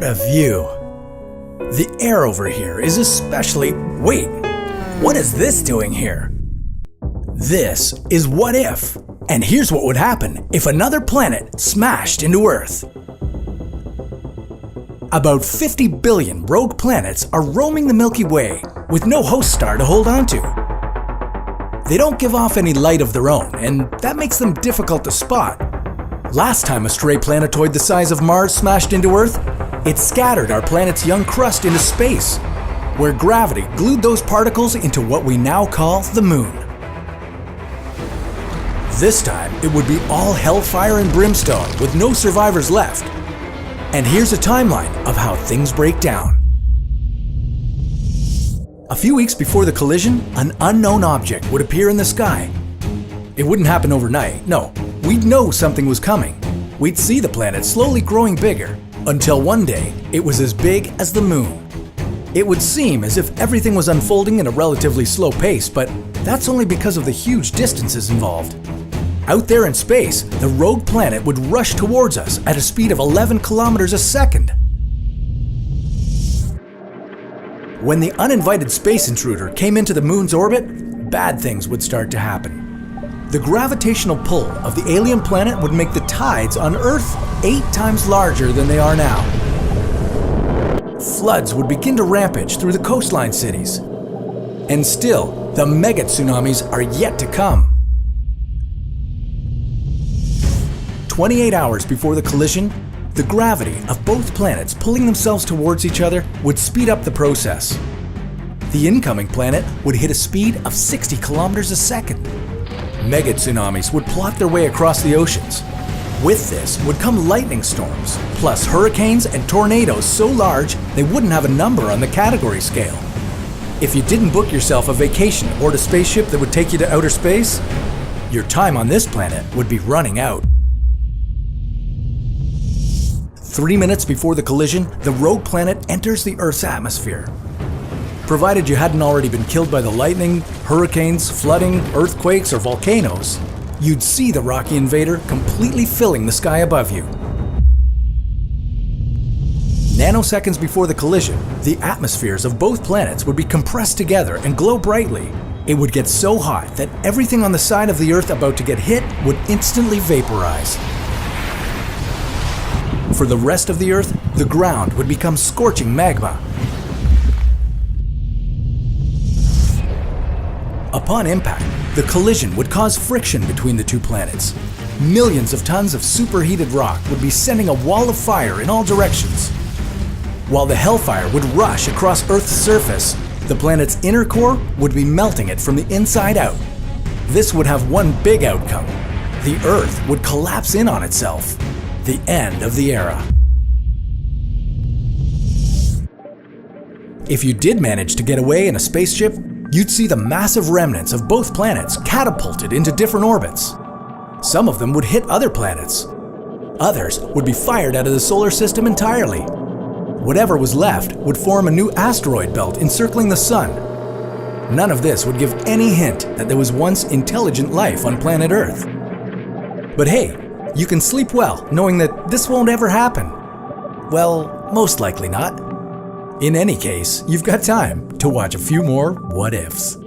a view. The air over here is especially... Wait, what is this doing here? This is What If, and here's what would happen if another planet smashed into Earth. About 50 billion rogue planets are roaming the Milky Way with no host star to hold on to. They don't give off any light of their own, and that makes them difficult to spot. Last time a stray planetoid the size of Mars smashed into Earth, it scattered our planet's young crust into space, where gravity glued those particles into what we now call the Moon. This time, it would be all hellfire and brimstone with no survivors left. And here's a timeline of how things break down. A few weeks before the collision, an unknown object would appear in the sky. It wouldn't happen overnight, no. We'd know something was coming. We'd see the planet slowly growing bigger, until one day, it was as big as the Moon. It would seem as if everything was unfolding at a relatively slow pace, but that's only because of the huge distances involved. Out there in space, the rogue planet would rush towards us at a speed of 11 kilometers a second. When the uninvited space intruder came into the Moon's orbit, bad things would start to happen. The gravitational pull of the alien planet would make the tides on Earth 8 times larger than they are now. Floods would begin to rampage through the coastline cities. And still, the mega tsunamis are yet to come. 28 hours before the collision, the gravity of both planets pulling themselves towards each other would speed up the process. The incoming planet would hit a speed of 60 kilometers a second. Mega tsunamis would plot their way across the oceans. With this would come lightning storms, plus hurricanes and tornadoes so large they wouldn't have a number on the category scale. If you didn't book yourself a vacation or a spaceship that would take you to outer space, your time on this planet would be running out. 3 minutes before the collision, the rogue planet enters the Earth's atmosphere. Provided you hadn't already been killed by the lightning, hurricanes, flooding, earthquakes, or volcanoes, you'd see the rocky invader completely filling the sky above you. Nanoseconds before the collision, the atmospheres of both planets would be compressed together and glow brightly. It would get so hot that everything on the side of the Earth about to get hit would instantly vaporize. For the rest of the Earth, the ground would become scorching magma. Upon impact, the collision would cause friction between the two planets. Millions of tons of superheated rock would be sending a wall of fire in all directions. While the hellfire would rush across Earth's surface, the planet's inner core would be melting it from the inside out. This would have one big outcome. The Earth would collapse in on itself. The end of the era. If you did manage to get away in a spaceship, you'd see the massive remnants of both planets catapulted into different orbits. Some of them would hit other planets. Others would be fired out of the solar system entirely. Whatever was left would form a new asteroid belt encircling the Sun. None of this would give any hint that there was once intelligent life on planet Earth. But hey, you can sleep well knowing that this won't ever happen. Well, most likely not. In any case, you've got time to watch a few more What Ifs.